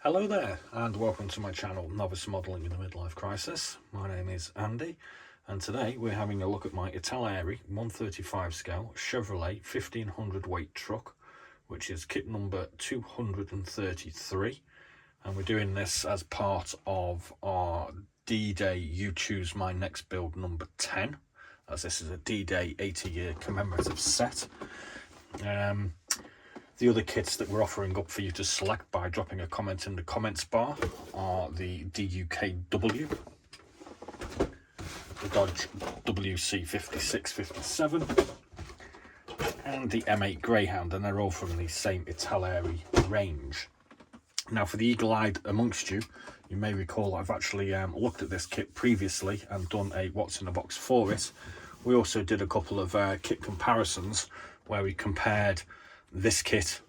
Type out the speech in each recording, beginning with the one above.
Hello there and welcome to my channel Novice Modelling in the Midlife Crisis. My name is Andy and today we're having a look at my AIRFIX 135 scale Chevrolet 1500 weight truck, which is kit number 233, and we're doing this as part of our D-Day You Choose My Next Build number 10, as this is a D-Day 80-year commemorative set. The other kits that we're offering up for you to select by dropping a comment in the comments bar are the DUKW, the Dodge WC5657 and the M8 Greyhound, and they're all from the same AIRFIX range. Now for the eagle-eyed amongst you, you may recall I've actually looked at this kit previously and done a what's in the box for it. We also did a couple of kit comparisons where we compared this kit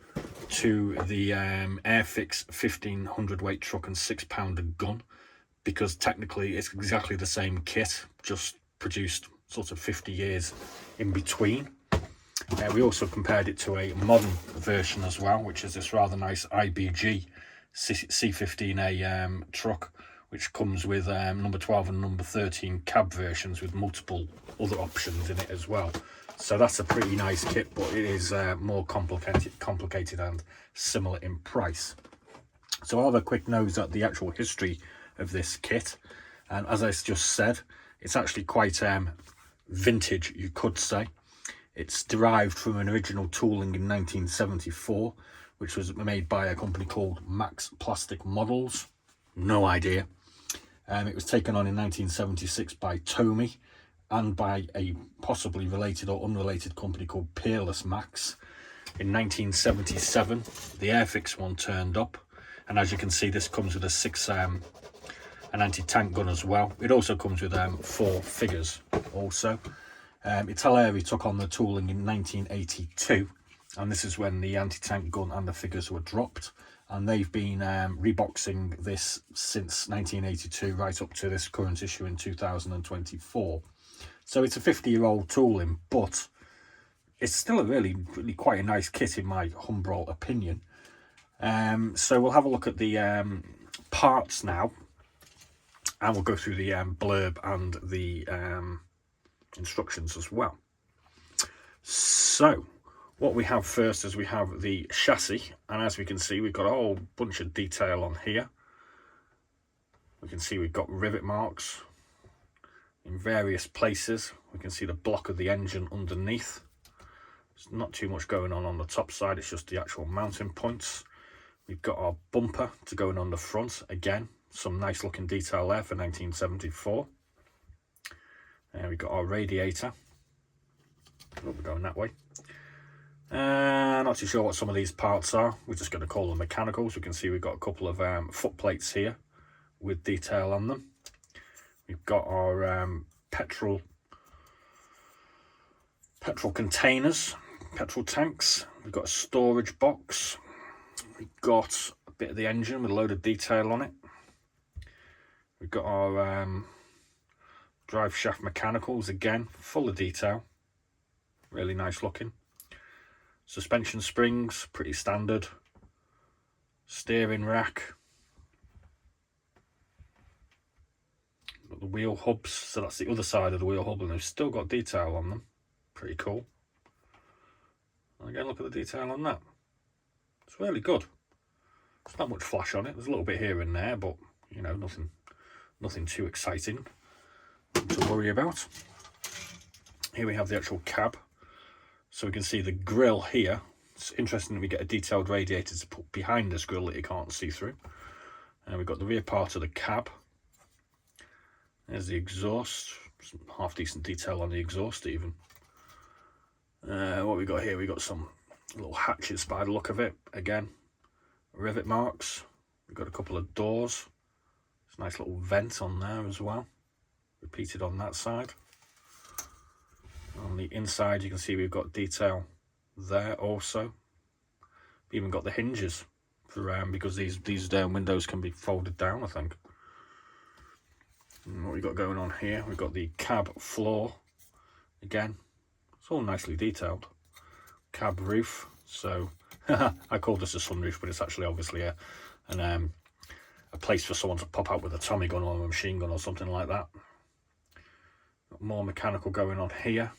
to the AIRFIX 1500 weight truck and 6-pounder gun, because technically it's exactly the same kit, just produced sort of 50 years in between. We also compared it to a modern version as well, which is this rather nice IBG C15A truck, which comes with number 12 and number 13 cab versions with multiple other options in it as well. So that's a pretty nice kit, but it is more complicated and similar in price. So I'll have a quick nose at the actual history of this kit, and as I just said, it's actually quite vintage, you could say. It's derived from an original tooling in 1974, which was made by a company called Max Plastic Models. No idea. It was taken on in 1976 by Tomy and by a possibly related or unrelated company called Peerless Max. In 1977, the AIRFIX one turned up, and as you can see, this comes with an anti-tank gun as well. It also comes with 4 figures also. AIRFIX took on the tooling in 1982, and this is when the anti-tank gun and the figures were dropped, and they've been reboxing this since 1982 right up to this current issue in 2024. So it's a 50-year-old tooling, but it's still a really quite a nice kit in my humble opinion. So we'll have a look at the parts now, and we'll go through the blurb and the instructions as well. So what we have first is we have the chassis, and as we can see, we've got a whole bunch of detail on here. We can see we've got rivet marks in various places. We can see the block of the engine underneath. There's not too much going on the top side, it's just the actual mounting points. We've got our bumper to go in on the front. Again, some nice looking detail there for 1974. And we've got our radiator. We're going that way. Not too sure what some of these parts are. We're just going to call them mechanicals. We can see we've got a couple of foot plates here with detail on them. We've got our petrol containers, petrol tanks. We've got a storage box. We've got a bit of the engine with a load of detail on it. We've got our drive shaft mechanicals, again full of detail, really nice looking. Suspension springs, pretty standard. Steering rack. Got the wheel hubs, so that's the other side of the wheel hub, and they've still got detail on them. Pretty cool. And again, look at the detail on that. It's really good. There's not much flash on it. There's a little bit here and there, but you know, nothing too exciting to worry about. Here we have the actual cab. So we can see the grille here. It's interesting that we get a detailed radiator to put behind this grille that you can't see through. And we've got the rear part of the cab. There's the exhaust. Some half decent detail on the exhaust even. What we got here, we got some little hatches by the look of it. Again, rivet marks. We've got a couple of doors. There's a nice little vent on there as well. Repeated on that side. On the inside, you can see we've got detail there also. We've even got the hinges for because these windows can be folded down, I think. And what we've got going on here, we've got the cab floor. Again, it's all nicely detailed. Cab roof. So I called this a sunroof, but it's actually obviously an a place for someone to pop out with a Tommy gun or a machine gun or something like that. Got more mechanical going on here.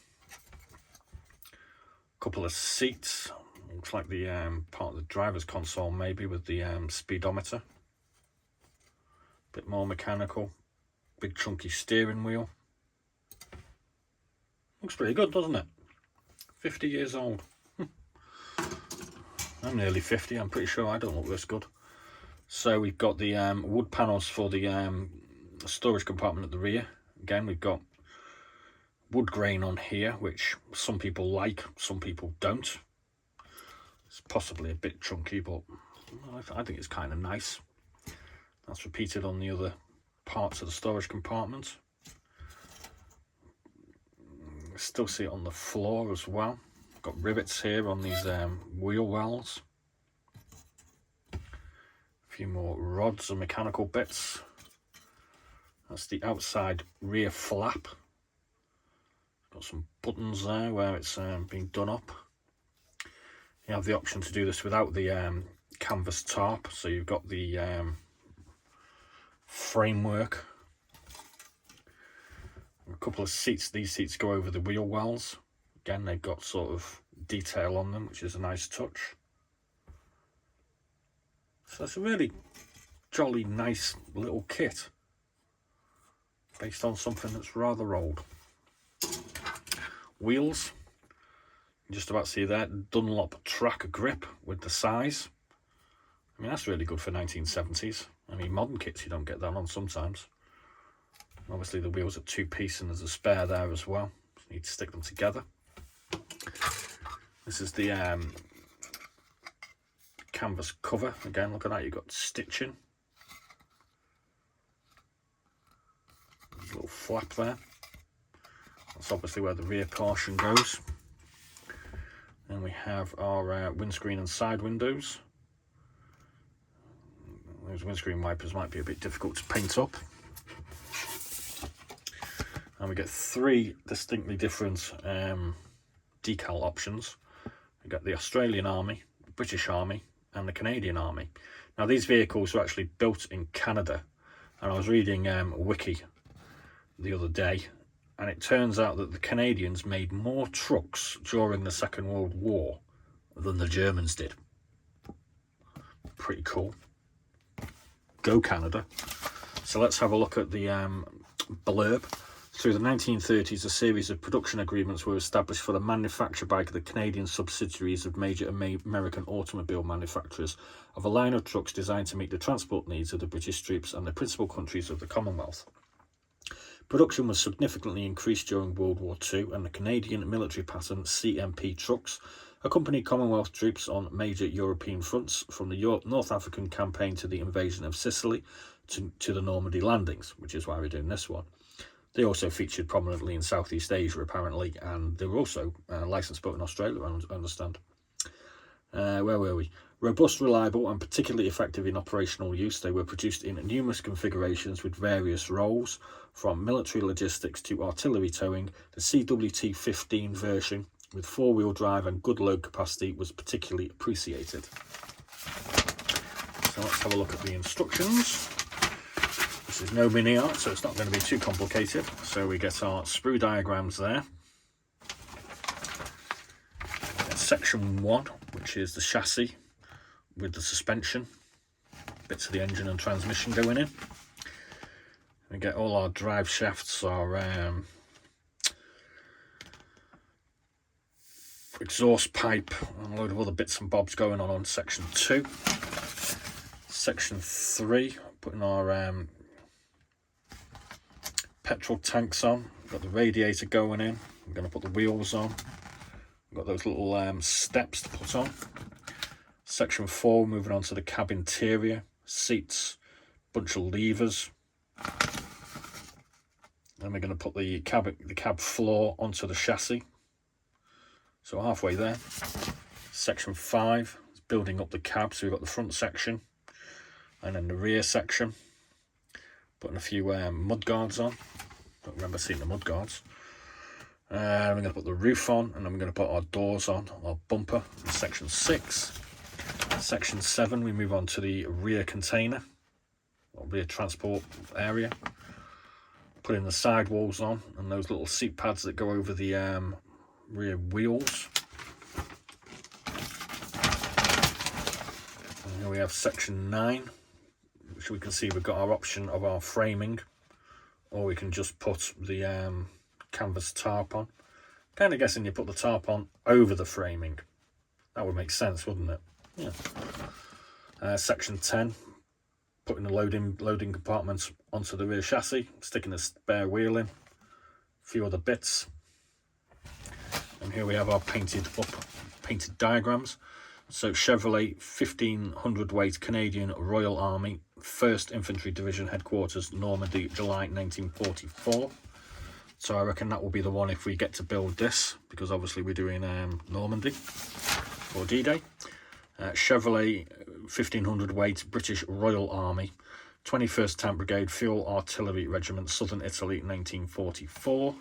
Couple of seats. Looks like the part of the driver's console maybe, with the speedometer. Bit more mechanical. Big chunky steering wheel. Looks pretty good, doesn't it? 50 years old. I'm nearly 50. I'm pretty sure I don't look this good. So we've got the wood panels for the storage compartment at the rear. Again, we've got wood grain on here, which some people like, some people don't. It's possibly a bit chunky, but I think it's kind of nice. That's repeated on the other parts of the storage compartment. Still see it on the floor as well. Got rivets here on these wheel wells. A few more rods and mechanical bits. That's the outside rear flap. Got some buttons there where it's been done up. You have the option to do this without the canvas tarp, so you've got the framework. A couple of seats. These seats go over the wheel wells. Again, they've got sort of detail on them, which is a nice touch. So it's a really jolly nice little kit based on something that's rather old. Wheels, you just about see there, Dunlop track grip with the size. I mean, that's really good for 1970s. I mean, modern kits you don't get that on sometimes. Obviously the wheels are two-piece and there's a spare there as well. So you need to stick them together. This is the canvas cover. Again, look at that, you've got stitching. There's a little flap there. That's obviously where the rear portion goes. And we have our windscreen and side windows. Those windscreen wipers might be a bit difficult to paint up. And we get three distinctly different decal options. We got the Australian Army, the British Army and the Canadian Army. Now these vehicles were actually built in Canada, and I was reading Wiki the other day, and it turns out that the Canadians made more trucks during the Second World War than the Germans did. Pretty cool. Go Canada. So let's have a look at the blurb. Through the 1930s, a series of production agreements were established for the manufacture by the Canadian subsidiaries of major American automobile manufacturers of a line of trucks designed to meet the transport needs of the British troops and the principal countries of the Commonwealth. Production was significantly increased during World War II, and the Canadian military pattern CMP trucks accompanied Commonwealth troops on major European fronts, from the North African campaign to the invasion of Sicily to the Normandy landings, which is why we're doing this one. They also featured prominently in Southeast Asia, apparently, and they were also licensed boat in Australia, I understand. Where were we? Robust, reliable, and particularly effective in operational use, they were produced in numerous configurations with various roles, from military logistics to artillery towing. The CWT-15 version with four-wheel drive and good load capacity was particularly appreciated. So let's have a look at the instructions. This is no mini art, so it's not going to be too complicated. So we get our sprue diagrams there. Section 1, which is the chassis with the suspension, bits of the engine and transmission going in. We get all our drive shafts, our exhaust pipe, and a load of other bits and bobs going on section 2. Section 3, putting our petrol tanks on. We've got the radiator going in. I'm going to put the wheels on. We've got those little steps to put on. Section 4, moving on to the cab interior, seats, bunch of levers. Then we're going to put the cab floor onto the chassis. So halfway there. Section 5 is building up the cab. So we've got the front section and then the rear section. Putting a few mud guards on. Don't remember seeing the mud guards. We're going to put the roof on, and then we're going to put our doors on, our bumper in section 6. Section 7, we move on to the rear container. That'll be a transport area. Putting the sidewalls on and those little seat pads that go over the rear wheels. And here we have section 9, which we can see we've got our option of our framing, or we can just put the canvas tarp on. Kind of guessing you put the tarp on over the framing. That would make sense, wouldn't it? Yeah. Section 10, putting the loading compartments onto the rear chassis, sticking a spare wheel in, a few other bits. And here we have our painted diagrams. So Chevrolet 1500 weight Canadian Royal Army, 1st Infantry Division Headquarters, Normandy, July 1944. So I reckon that will be the one if we get to build this, because obviously we're doing Normandy for D-Day. Chevrolet 1500 weight British Royal Army, 21st Tank Brigade Field Artillery Regiment, Southern Italy, 1944.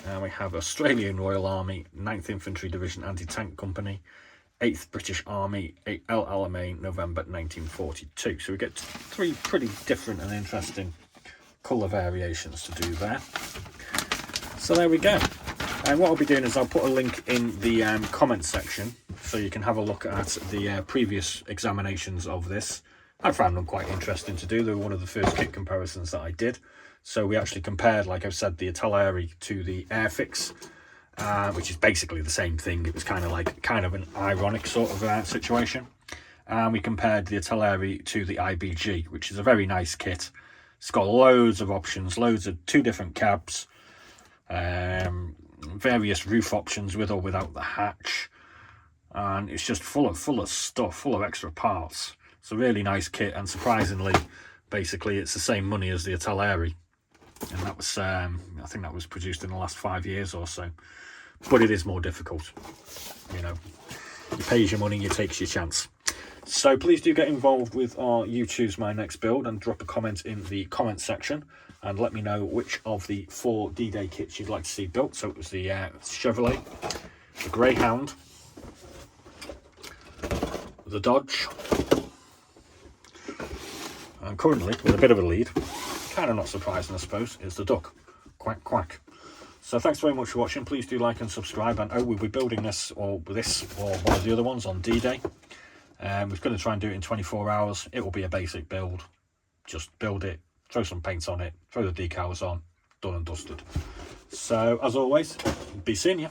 And we have Australian Royal Army, 9th Infantry Division Anti-Tank Company, 8th British Army, El Alamein, November 1942. So we get 3 pretty different and interesting colour variations to do there. So there we go. And what I'll be doing is I'll put a link in the comment section so you can have a look at the previous examinations of this. I found them quite interesting to do. They were one of the first kit comparisons that I did. So we actually compared, like I've said, the ITALERI to the AIRFIX, which is basically the same thing. It was kind of an ironic sort of situation. And we compared the ITALERI to the IBG, which is a very nice kit. It's got loads of options, loads of 2 different cabs, various roof options with or without the hatch, and it's just full of stuff, full of extra parts. It's a really nice kit, and surprisingly, basically it's the same money as the ITALERI, and that was I think that was produced in the last 5 years or so. But it is more difficult, you know. You pays your money, you takes your chance. So please do get involved with our You Choose My Next Build and drop a comment in the comment section and let me know which of the 4 D-Day kits you'd like to see built. So it was the Chevrolet, the Greyhound, the Dodge, and currently, with a bit of a lead, kind of not surprising I suppose, is the Duck. Quack quack. So thanks very much for watching. Please do like and subscribe, and we'll be building this or one of the other ones on D-Day. We're going to try and do it in 24 hours. It will be a basic build. Just build it, throw some paints on it, throw the decals on, done and dusted. So as always, be seeing you.